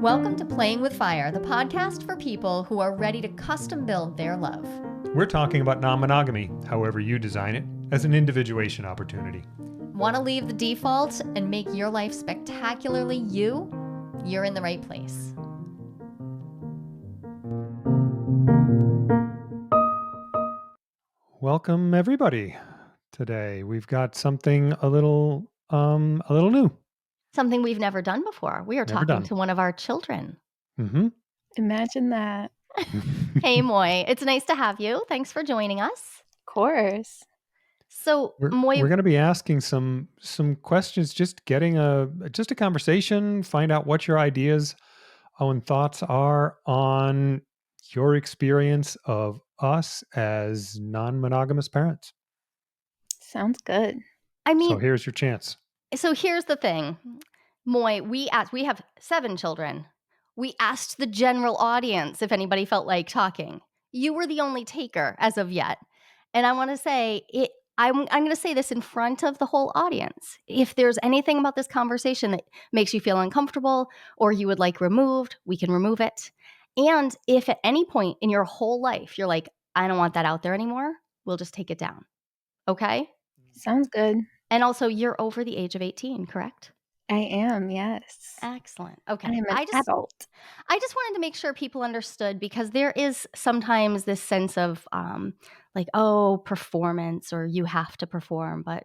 Welcome to Playing with Fire, the podcast for people who are ready to custom build their love. We're talking about non-monogamy, however you design it, as an individuation opportunity. Want to leave the default and make your life spectacularly you? You're in the right place. Welcome, everybody. Today we've got something a little new. Something we've never done before. We are Never talking done. to one of our children. Mm-hmm. Imagine that. Hey, Moy, it's nice to have you. Thanks for joining us. Of course. So, We're Moy, going to be asking some questions, just getting a conversation, find out what your ideas and thoughts are on your experience of us as non-monogamous parents. Sounds good. I mean, So here's your chance. So here's the thing, Moy, we have 7 children. We asked the general audience if anybody felt like talking. You were the only taker as of yet. And I want to say I'm going to say this in front of the whole audience. If there's anything about this conversation that makes you feel uncomfortable or you would like removed, we can remove it. And if at any point in your whole life you're like, I don't want that out there anymore, we'll just take it down. Okay? Sounds good. And also, you're over the age of 18, correct? I am, yes. Excellent. Okay. I am an adult. I just wanted to make sure people understood, because there is sometimes this sense of performance, or you have to perform. But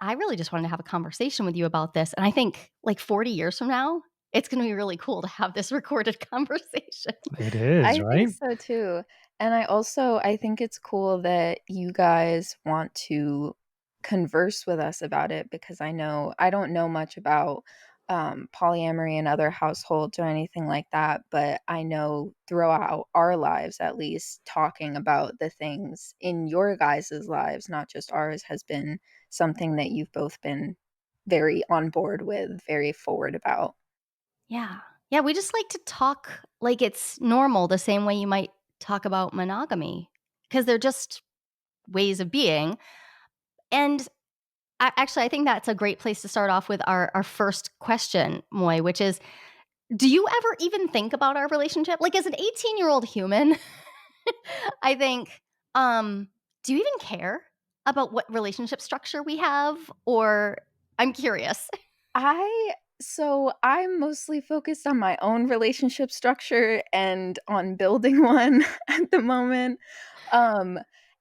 I really just wanted to have a conversation with you about this. And I think like 40 years from now, it's going to be really cool to have this recorded conversation. It is, I right? think so too. And I think it's cool that you guys want to converse with us about it, because I don't know much about polyamory in other households or anything like that, but I know throughout our lives, at least, talking about the things in your guys' lives, not just ours, has been something that you've both been very on board with, very forward about. Yeah. Yeah. We just like to talk like it's normal, the same way you might talk about monogamy, because they're just ways of being. And I think that's a great place to start off with our first question, Moy, which is, do you ever even think about our relationship? Like, as an 18-year-old human, I think, do you even care about what relationship structure we have? Or I'm curious. So I'm mostly focused on my own relationship structure and on building one at the moment.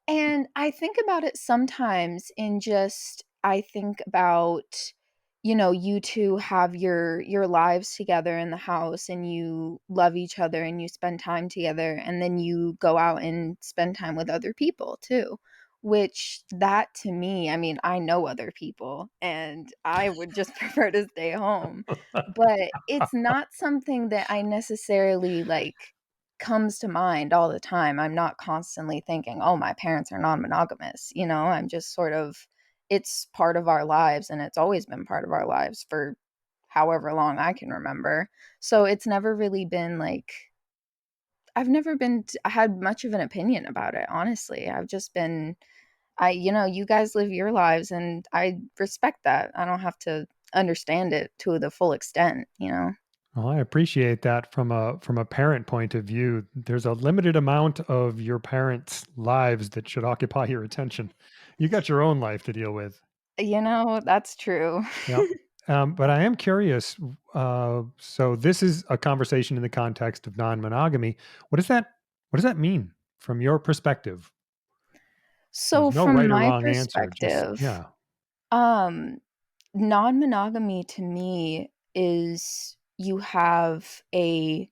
And I think about it sometimes I think about, you two have your lives together in the house, and you love each other and you spend time together, and then you go out and spend time with other people too. Which, that to me, I mean, I know other people and I would just prefer to stay home. But it's not something that I necessarily comes to mind all the time. I'm not constantly thinking, oh, my parents are non-monogamous. I'm just sort of, it's part of our lives, and it's always been part of our lives for however long I can remember. So it's never really been I've never had much of an opinion about it, honestly. I've just been, you guys live your lives, and I respect that. I don't have to understand it to the full extent. Well, I appreciate that from a parent point of view. There's a limited amount of your parents' lives that should occupy your attention. You got your own life to deal with. That's true. Yep. But I am curious. So this is a conversation in the context of non-monogamy. What does that mean from your perspective? So There's no from right or my wrong answer. Just, perspective, yeah. non-monogamy to me is you have a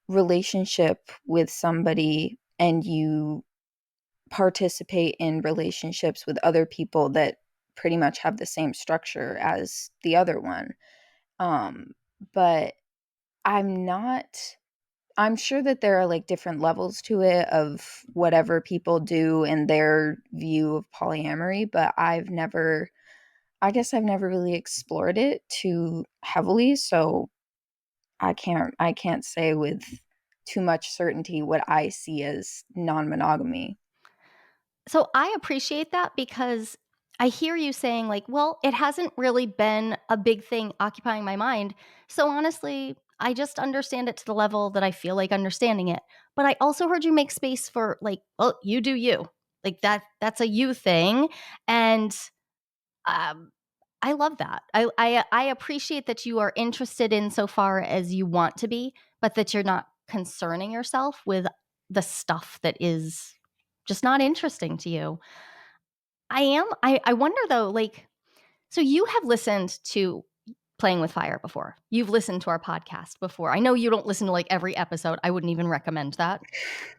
relationship with somebody, and you participate in relationships with other people that pretty much have the same structure as the other one. But I'm sure that there are different levels to it of whatever people do in their view of polyamory, but I guess I've never really explored it too heavily, so I can't say with too much certainty what I see as non-monogamy. So I appreciate that, because I hear you saying, well, it hasn't really been a big thing occupying my mind. So honestly, I just understand it to the level that I feel like understanding it. But I also heard you make space for like, well, you do you. Like that's a you thing. And um I love that. I appreciate that you are interested in so far as you want to be, but that you're not concerning yourself with the stuff that is just not interesting to you. I wonder though, like, so you have listened to Playing with Fire before. You've listened to our podcast before. I know you don't listen to like every episode. I wouldn't even recommend that.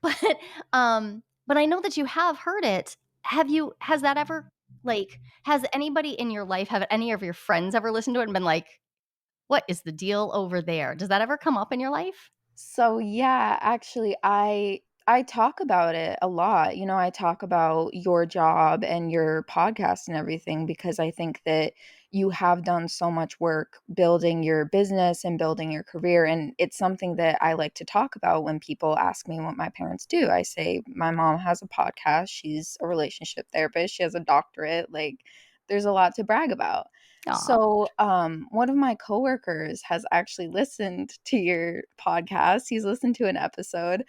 But I know that you have heard it. Has that ever like has anybody in your life, have any of your friends ever listened to it and been like, "What is the deal over there?" Does that ever come up in your life? So yeah, actually I talk about it a lot. You know, I talk about your job and your podcast and everything because I think that you have done so much work building your business and building your career, and it's something that I like to talk about when people ask me what my parents do. I say my mom has a podcast, she's a relationship therapist, she has a doctorate, like there's a lot to brag about. Aw. So, one of my coworkers has actually listened to your podcast. He's listened to an episode,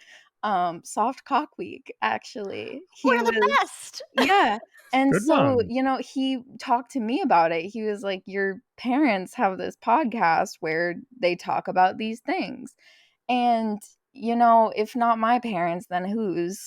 Soft Cock Week, actually. He We're the was best. yeah, and Good so, one. you know, he talked to me about it. He was like, "Your parents have this podcast where they talk about these things." And, you know, if not my parents, then whose?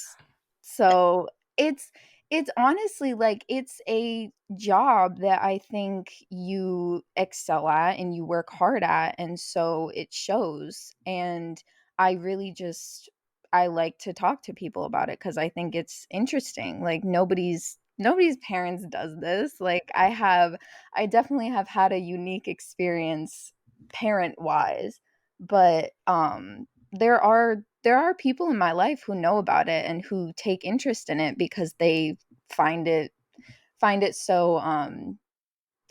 So, it's it's honestly like it's a job that I think you excel at and you work hard at, and so it shows. And I really just I like to talk to people about it cuz I think it's interesting. Like nobody's parents does this. Like I definitely have had a unique experience parent-wise, but there are people in my life who know about it and who take interest in it because they find it find it so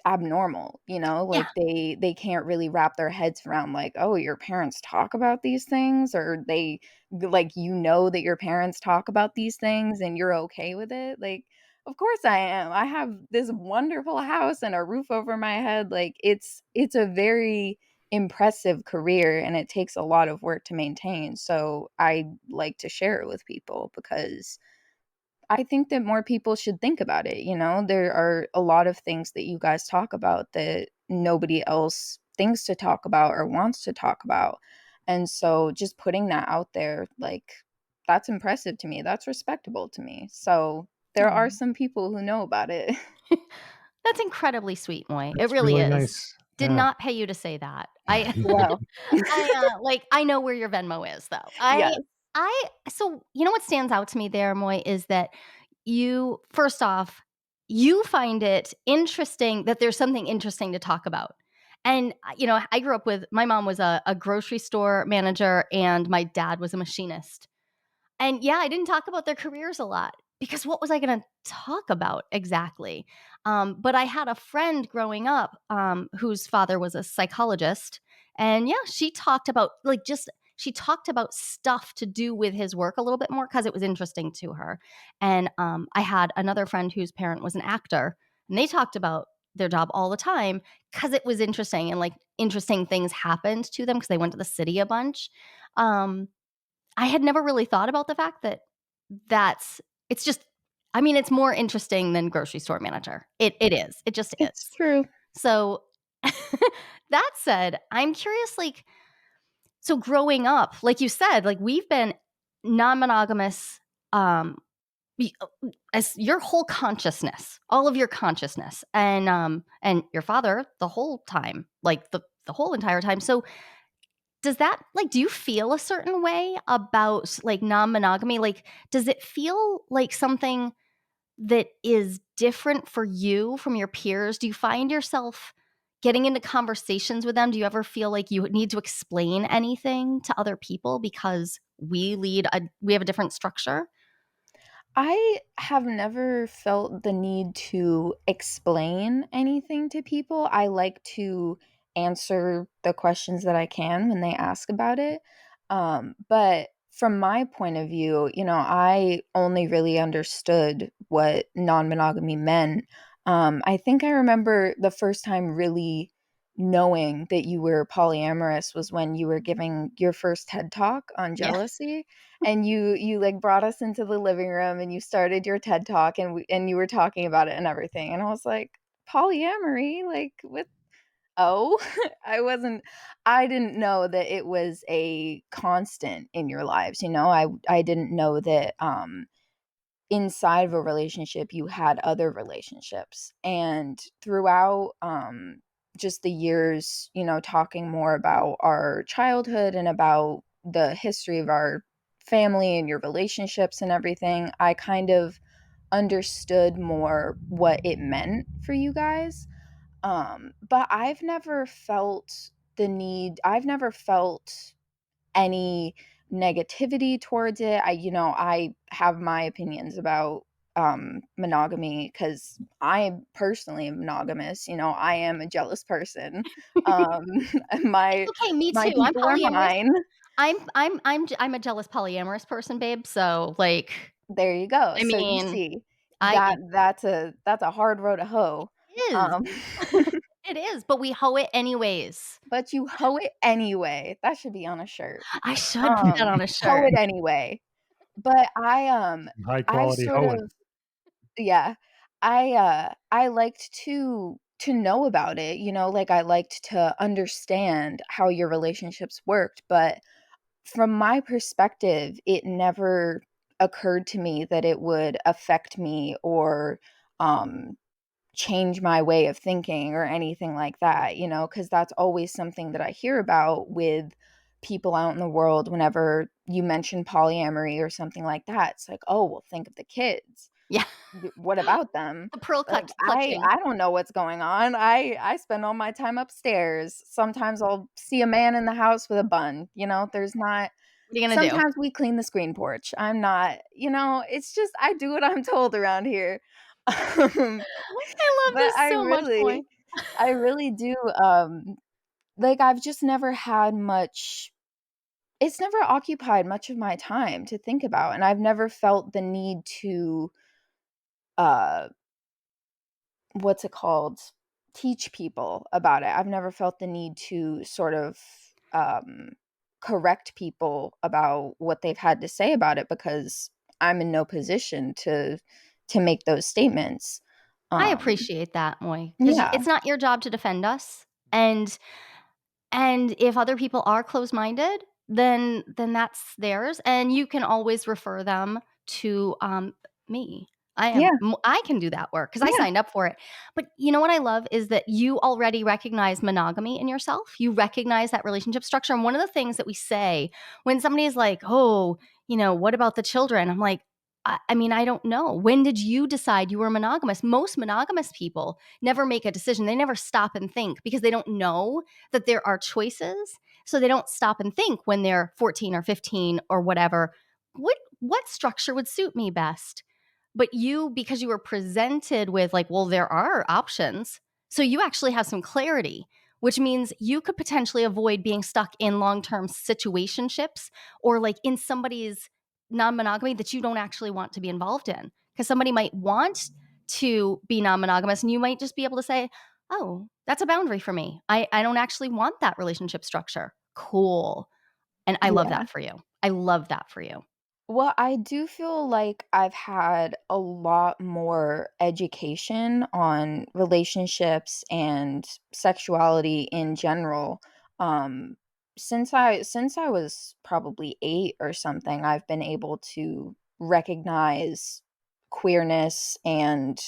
abnormal, you know, Yeah. like they can't really wrap their heads around like, oh, your parents talk about these things, or they like, you know, that your parents talk about these things and you're okay with it. Like, of course I am. I have this wonderful house and a roof over my head. Like it's a very impressive career and it takes a lot of work to maintain. So I like to share it with people because I think that more people should think about it, you know? There are a lot of things that you guys talk about that nobody else thinks to talk about or wants to talk about. And so just putting that out there, like, that's impressive to me. That's respectable to me. So there Aw. are some people who know about it. That's incredibly sweet, Moy. It That's really really is. nice. Did Yeah. not pay you to say that. I Well, like, I know where your Venmo is, though. yes. I so, you know what stands out to me there, Moy, is that you first off, you find it interesting that there's something interesting to talk about. And, you know, I grew up with my mom was a grocery store manager and my dad was a machinist. And yeah, I didn't talk about their careers a lot because what was I going to talk about exactly? But I had a friend growing up whose father was a psychologist. And yeah, she talked about she talked about stuff to do with his work a little bit more because it was interesting to her. And I had another friend whose parent was an actor, and they talked about their job all the time because it was interesting and like interesting things happened to them because they went to the city a bunch. Um, I had never really thought about the fact that that's it's just I mean, it's more interesting than grocery store manager. It is. It just is. It's true. So, that said, I'm curious, like, so growing up, like you said, like, we've been non-monogamous, we as your whole consciousness, all of your consciousness, and your father the whole time, like, the whole entire time. So does that like, do you feel a certain way about, like, non-monogamy? Like, does it feel like something that is different for you from your peers? Do you find yourself getting into conversations with them? Do you ever feel like you need to explain anything to other people because we have a different structure? I have never felt the need to explain anything to people. I like to answer the questions that I can when they ask about it. But from my point of view, you know, I only really understood what non monogamy meant. I think I remember the first time really knowing that you were polyamorous was when you were giving your first TED Talk on Yeah. jealousy, and you, like, brought us into the living room, and you started your TED Talk, and you were talking about it and everything, and I was like, "Polyamory? Like, what oh?" I didn't know that it was a constant in your lives, you know? I didn't know that, inside of a relationship you had other relationships, and throughout just the years, talking more about our childhood and about the history of our family and your relationships and everything, I kind of understood more what it meant for you guys. But I've never felt any negativity towards it. I have my opinions about monogamy because I personally am monogamous. I am a jealous person. Um, It's my okay, me my too. I'm people are polyamorous. mine. I'm a jealous polyamorous person, babe, so, like, There you go. I So you mean, see, I that's a hard row to hoe. it is. Um, It is, but we hoe it anyways. but you hoe it anyway. That should be on a shirt. I should put that on a Hoe shirt. it anyway. But High I've quality sort hoeing. of yeah. I liked to know about it, like, I liked to understand how your relationships worked, but from my perspective, it never occurred to me that it would affect me or, um, change my way of thinking or anything like that, because that's always something that I hear about with people out in the world whenever you mention polyamory or something like that. It's like, "Oh, well, think of the kids. Yeah, What about them?" the pearl Like, clutching. I don't know what's going on. I spend all my time upstairs. Sometimes I'll see a man in the house with a bun, there's not What are you gonna do? sometimes we clean the screen porch. I'm not, it's just I do what I'm told around here. Um, I love but this so much, boy. I really do, like, I've just never had much it's never occupied much of my time to think about, and I've never felt the need to, uh what's it called? Teach people about it. I've never felt the need to sort of um, correct people about what they've had to say about it because I'm in no position to make those statements. I Um, appreciate that, Moy, 'cause yeah, it's not your job to defend us, and if other people are closed-minded, then that's theirs, and you can always refer them to, me. yeah, I can do that work because I yeah, signed up for it. But you know what I love is that you already recognize monogamy in yourself. You recognize that relationship structure, and one of the things that we say when somebody is like, "Oh, what about the children?" I'm like, I mean, I don't know. When did you decide you were monogamous? Most monogamous people never make a decision. They never stop and think because they don't know that there are choices. So they don't stop and think when they're 14 or 15 or whatever. What structure would suit me best? But you, because you were presented with, like, well, there are options. So you actually have some clarity, which means you could potentially avoid being stuck in long-term situationships or like in somebody's non-monogamy that you don't actually want to be involved in. Because somebody might want to be non-monogamous and you might just be able to say, oh, that's a boundary for me. I don't actually want that relationship structure. Cool. And I love yeah. that for you. I love that for you. Well, I do feel like I've had a lot more education on relationships and sexuality in general. Um, since I was probably 8 or something, I've been able to recognize queerness and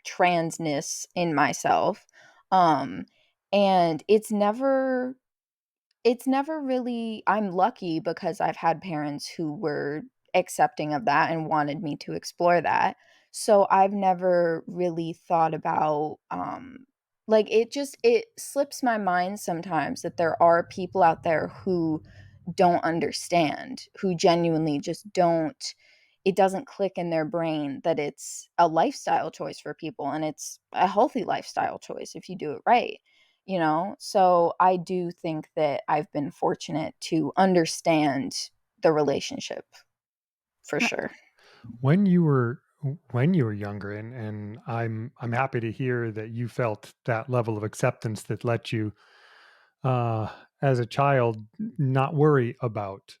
transness in myself. Um, and it's never really I'm lucky because I've had parents who were accepting of that and wanted me to explore that. So I've never really thought about, like, it slips my mind sometimes that there are people out there who don't understand, who genuinely just don't it doesn't click in their brain that it's a lifestyle choice for people, and it's a healthy lifestyle choice if you do it right. So I do think that I've been fortunate to understand the relationship for sure. When you were when you were younger, and I'm happy to hear that you felt that level of acceptance that let you, uh, as a child, not worry about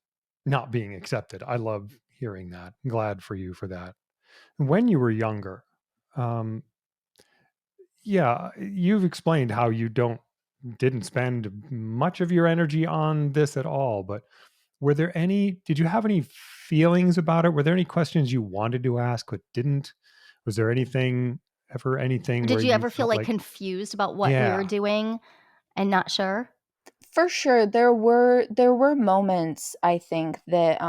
not being accepted. I love hearing that. I'm glad for you for that. When you were younger, um, yeah, you've explained how you didn't spend much of your energy on this at all, but did you have any feelings about it? Were there any questions you wanted to ask but didn't? Was there anything where Did you you ever feel, felt like, like, confused about what we were yeah, doing and not sure? For sure, there were moments, I think, that,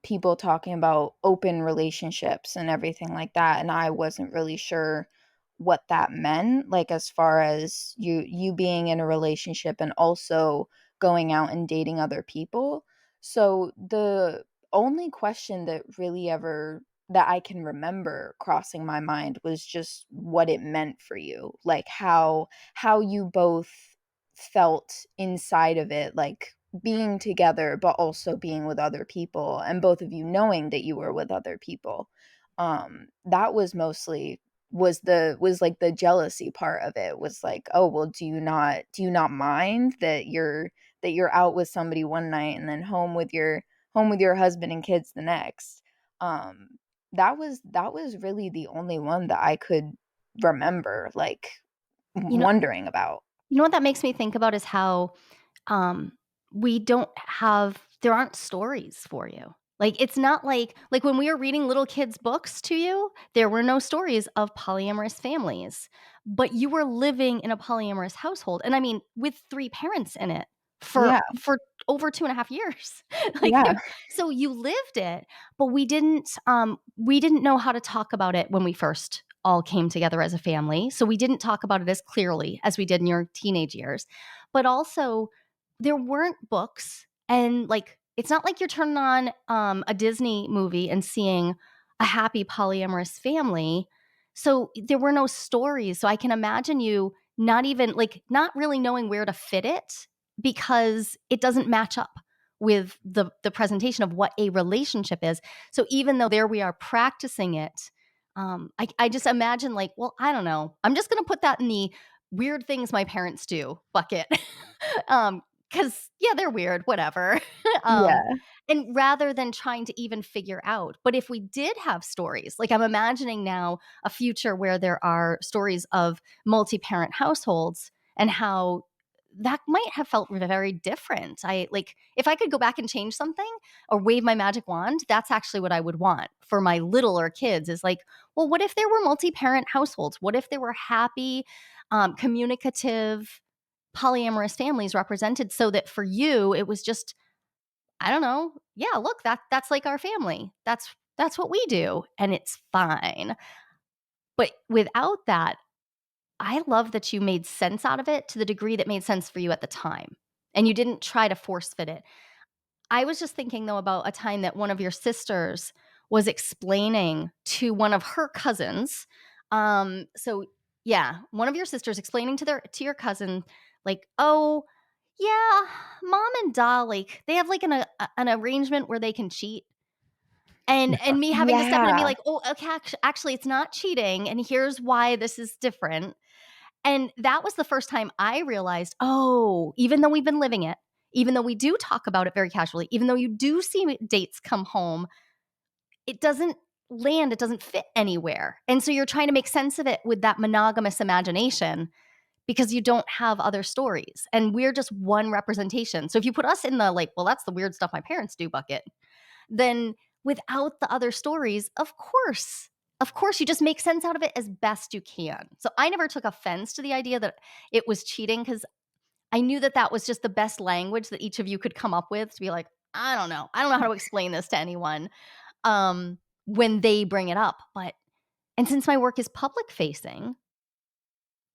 people talking about open relationships and everything like that, and I wasn't really sure what that meant, like, as far as you being in a relationship and also going out and dating other people. So, the only question that I can remember crossing my mind was just what it meant for you, like, how you both felt inside of it, like being together, but also being with other people, and both of you knowing that you were with other people. That was mostly was like the jealousy part of it was like, oh well, do you not mind that you're out with somebody one night and then home with your husband and kids the next. um that was really the only one that I could remember, like, You know wondering about. you know what that makes me think about is how, um, we don't have there aren't stories for you. Like, it's not like, when we were reading little kids' books to you, there were no stories of polyamorous families, but you were living in a polyamorous household, and I mean, with 3 parents in it Yeah, for over 2.5 years. Like, yeah, so you lived it, but we didn't know how to talk about it when we first all came together as a family, so we didn't talk about it as clearly as we did in your teenage years, but also there weren't books and, like, it's not like you're turning on, a Disney movie and seeing a happy polyamorous family, so there were no stories, so I can imagine you not even like, not really knowing where to fit it because it doesn't match up with the presentation of what a relationship is, so even though there we are practicing it, I just imagine, like, well, I don't know, I'm just gonna put that in the weird things my parents do bucket. Because yeah, they're weird, whatever. um, yeah, and rather than trying to even figure out, but if we did have stories, like I'm imagining now a future where there are stories of multi-parent households and how that might have felt very different. I like if I could go back and change something or wave my magic wand, that's actually what I would want for my littler kids is like, well, what if there were multi-parent households? What if there were happy, communicative, polyamorous families represented so that for you it was just I don't know, yeah, look, that's like our family. That's what we do and it's fine. But without that, I love that you made sense out of it to the degree that made sense for you at the time. And you didn't try to force fit it. I was just thinking though about a time that one of your sisters was explaining to one of her cousins. So yeah, one of your sisters explaining to your cousin, like, oh, yeah, mom and da, like, they have like an arrangement where they can cheat. And me having to step in and be yeah, like, oh, okay, actually, it's not cheating, and here's why this is different. And that was the first time I realized, oh, even though we've been living it, even though we do talk about it very casually, even though you do see dates come home, it doesn't land, it doesn't fit anywhere. And so you're trying to make sense of it with that monogamous imagination because you don't have other stories. And we're just one representation. So if you put us in the like, well, that's the weird stuff my parents do bucket, then without the other stories, of course, you just make sense out of it as best you can. So I never took offense to the idea that it was cheating because I knew that that was just the best language that each of you could come up with to be like, I don't know. I don't know how to explain this to anyone when they bring it up. And since my work is public facing,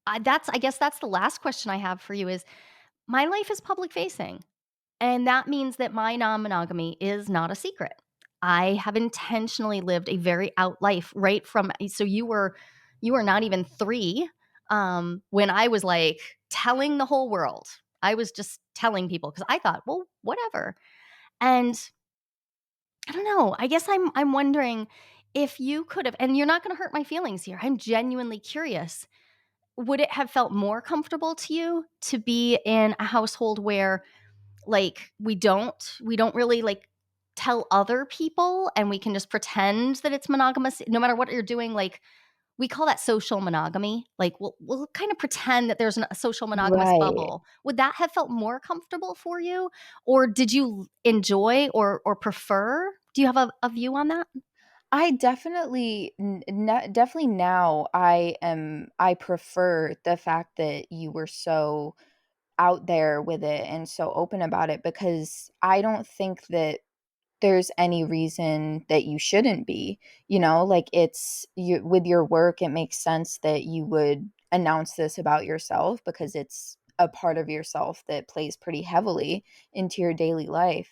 I guess that's the last question I have for you is my life is public facing. And that means that my non-monogamy is not a secret. I have intentionally lived a very out life right from so you were not even 3 when I was like telling the whole world. I was just telling people cuz I thought, well, whatever. And I don't know. I guess I'm wondering if you could have, and you're not gonna hurt my feelings here. I'm genuinely curious. Would it have felt more comfortable to you to be in a household where, like, we don't really, like, tell other people and we can just pretend that it's monogamous no matter what you're doing, like, we call that social monogamy. Like, we'll kind of pretend that there's a social monogamous Right. bubble. Would that have felt more comfortable for you? Or did you enjoy or prefer? Do you have a view on that? I definitely definitely now I prefer the fact that you were so out there with it and so open about it, because I don't think that there's any reason that you shouldn't be. Like, it's you with your work, it makes sense that you would announce this about yourself, because it's a part of yourself that plays pretty heavily into your daily life.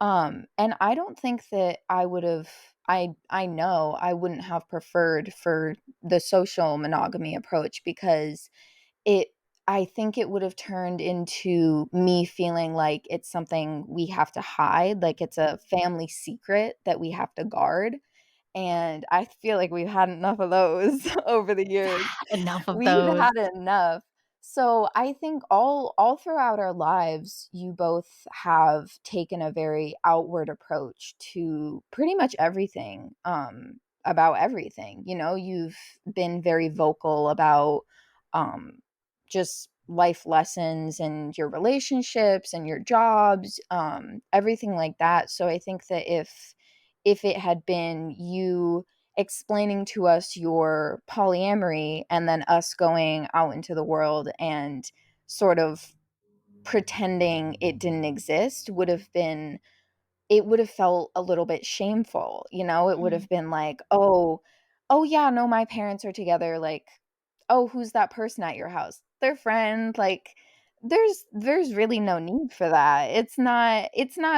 And I don't think that I know I wouldn't have preferred for the social monogamy approach, because it I think it would have turned into me feeling like it's something we have to hide, like it's a family secret that we have to guard, and I feel like we've had enough of those over the years. Enough of We've those. had enough. So, I think all throughout our lives, you both have taken a very outward approach to pretty much everything, about everything. You've been very vocal about, um, just life lessons and your relationships and your jobs, everything like that. So, I think that if it had been you explaining to us your polyamory and then us going out into the world and sort of pretending it didn't exist, it would have felt a little bit shameful. It would Mm. have been like, oh yeah, no, my parents are together. Like, oh, who's that person at your house? Their friend. Like, there's really no need for that. It's not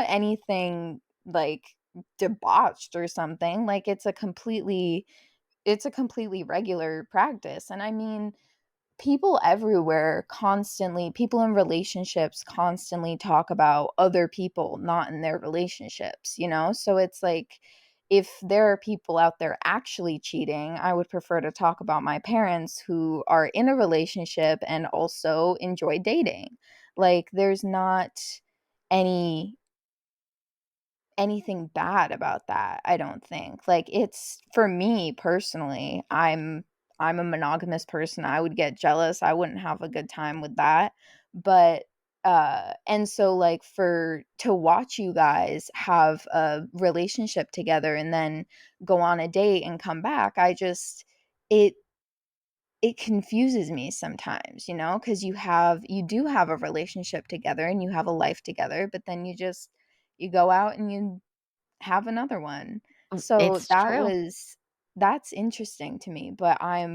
anything like debauched or something. Like, it's a completely regular practice. And I mean, people everywhere constantly, people in relationships constantly talk about other people not in their relationships. So it's like, if there are people out there actually cheating, I would prefer to talk about my parents who are in a relationship and also enjoy dating. Like, there's not any anything bad about that, I don't think. Like, it's for me personally, I'm a monogamous person. I would get jealous. I wouldn't have a good time with that. But and so, like, for to watch you guys have a relationship together and then go on a date and come back, it it confuses me sometimes, because you do have a relationship together and you have a life together, but then you go out and you have another one. So It's true. that's interesting to me, but I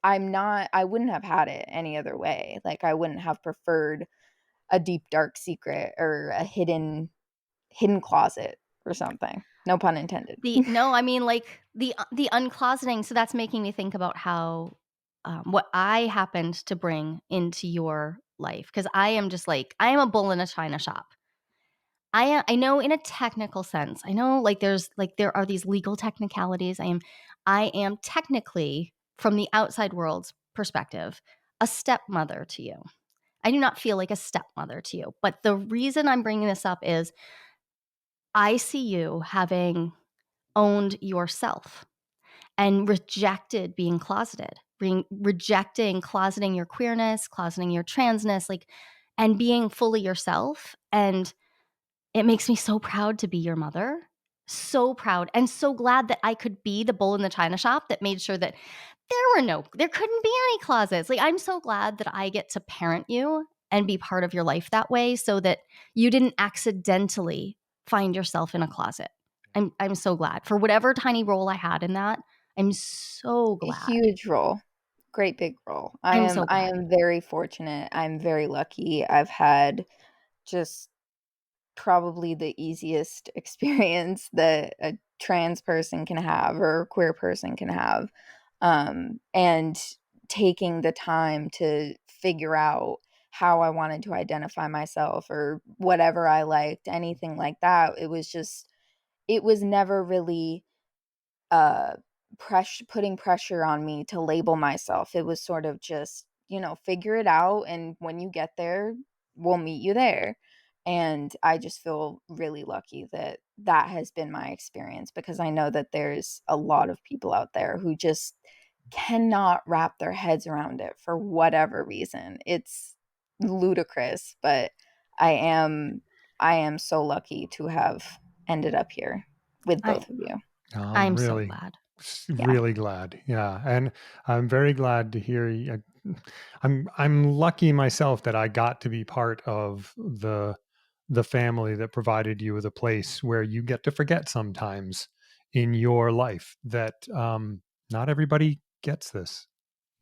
wouldn't have had it any other way. Like, I wouldn't have preferred a deep dark secret or a hidden closet or something. No pun intended. The No, I mean, like, the uncloseting, so that's making me think about how, what I happened to bring into your life, because I am just like I am a bull in a china shop. I know in a technical sense, I know, like, there are these legal technicalities. I am technically, from the outside world's perspective, a stepmother to you. I do not feel like a stepmother to you, but the reason I'm bringing this up is I see you having owned yourself and rejected being closeted, rejecting closeting your queerness, closeting your transness, like, and being fully yourself. And it makes me so proud to be your mother. So proud and so glad that I could be the bull in the china shop that made sure that there couldn't be any closets. Like, I'm so glad that I get to parent you and be part of your life that way so that you didn't accidentally find yourself in a closet. I'm so glad. For whatever tiny role I had in that, I'm so A glad. huge role. Great big role. I I'm am so I glad. am very fortunate. I'm very lucky. I've had just probably the easiest experience that a trans person can have or a queer person can have. And taking the time to figure out how I wanted to identify myself or whatever I liked, anything like that. it was never really uh putting pressure on me to label myself. It was sort of just, figure it out, and when you get there, we'll meet you there. And I just feel really lucky that that has been my experience, because I know that there's a lot of people out there who just cannot wrap their heads around it for whatever reason. It's ludicrous, but I am I am so lucky to have ended up here with I both of you. I'm I'm so really, glad. Yeah. really glad. Yeah, and I'm very glad to hear you. I'm lucky myself that I got to be part of the family that provided you with a place where you get to forget sometimes in your life that not everybody gets this.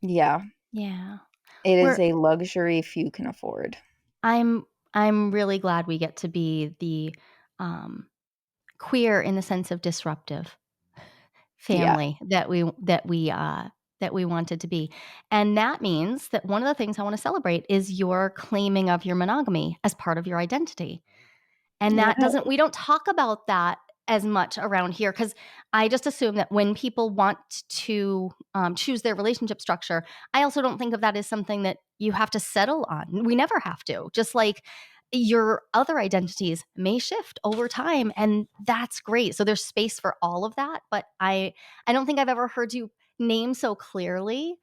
Yeah. Yeah. It is We're a luxury few can afford. I'm I'm really glad we get to be the, um, queer in the sense of disruptive Yeah. family that we wanted to be. And that means that one of the things I wanna celebrate is your claiming of your monogamy as part of your identity. And Yeah. that doesn't we don't talk about that as much around here because I just assume that when people want to, choose their relationship structure, I also don't think of that as something that you have to settle on. We never have to. Just like your other identities may shift over time, and that's great. So there's space for all of that, but I don't think I've ever heard you name so clearly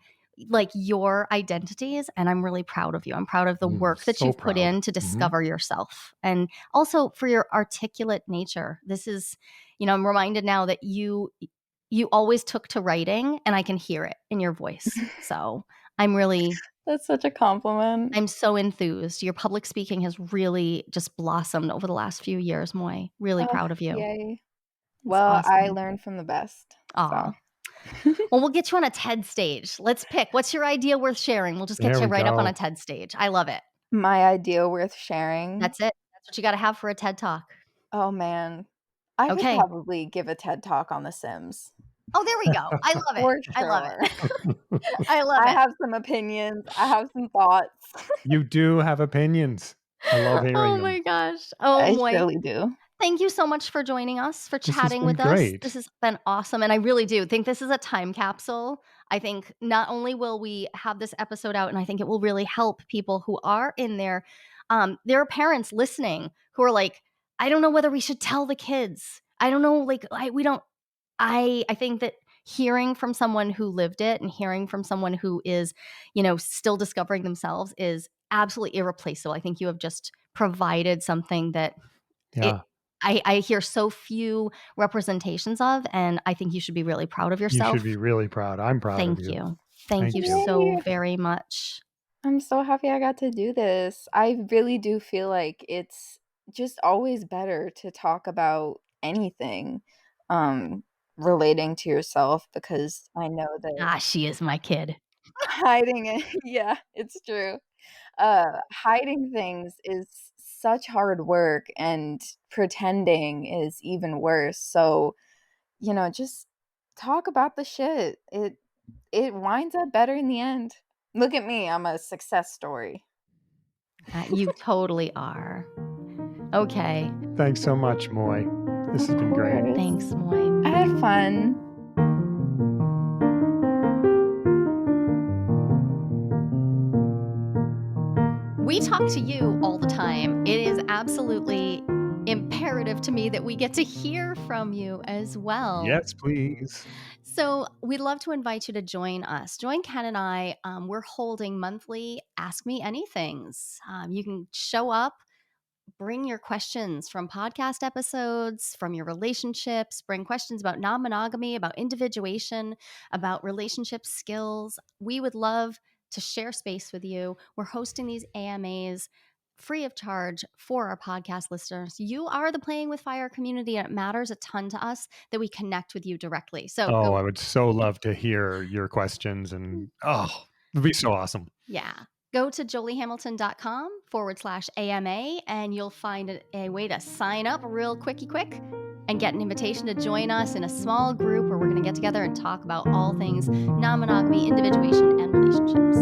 like your identities, and I'm really proud of you. I'm proud of the work that So you've put proud. in to Mhm. discover yourself and also for your articulate nature. This is, I'm reminded now that you always took to writing and I can hear it in your voice. So, I'm really That's such a compliment. I'm so enthused. Your public speaking has really just blossomed over the last few years, Moy. Really Oh, proud of you. yay. It's Well, I awesome. learned from the best. Aw. So, Well, we'll get you on a TED stage. Let's pick. What's your idea worth sharing? We'll just get There you we right up on a go. TED stage. I love it. my idea worth sharing. That's it. That's what you gotta have for a TED Talk. Oh man. I could Okay. probably give a TED Talk on The Sims. Oh, there we go. I love it. For I love sure. it. I love I it. have some opinions. I have some thoughts. You do have opinions. I love hearing Oh them. my gosh. Oh, I Moy. surely do. Thank you so much for joining us, for This has chatting been with us. This great. has been awesome, and I really do think this is a time capsule. I think not only will we have this episode out, and I think it will really help people who are in there are parents listening who are like, "I don't know whether we should tell the kids. I don't know, like, we don't." I think that hearing from someone who lived it and hearing from someone who is, still discovering themselves is absolutely irreplaceable. I think you have just provided something that it Yeah. I hear so few representations of, and I think you should be really proud of You should be yourself. really proud. I'm proud of Thank you. you. Thank you Thank you. so Yay. very much. I'm so happy I got to do this. I really do feel like it's just always better to talk about anything um relating to yourself, because I know that Ah, she is my kid. hiding it yeah, it's true. Hiding things is such hard work, and pretending is even worse. So, just talk about the shit. It winds up better in the end. Look at me, I'm a success story. You totally are. Okay. Thanks so much, Moy. This Of has been great. course. Thanks, Moy. I had fun. We talk to you all the time. It is absolutely imperative to me that we get to hear from you as well. Yes, please. So, we'd love to invite you to join us. Join Ken and I. We're holding monthly Ask Me Anythings. You can show up, bring your questions from podcast episodes, from your relationships, bring questions about non monogamy, about individuation, about relationship skills. We would love to share space with you. We're hosting these AMAs free of charge for our podcast listeners. You are the Playing with Fire community, and it matters a ton to us that we connect with you directly. So Oh, go, I would so love to hear your questions and it'd be so awesome. yeah. Go to joliehamilton.com/AMA and you'll find a way to sign up real quick and get an invitation to join us in a small group where we're going to get together and talk about all things non monogamy, individuation, and relationships.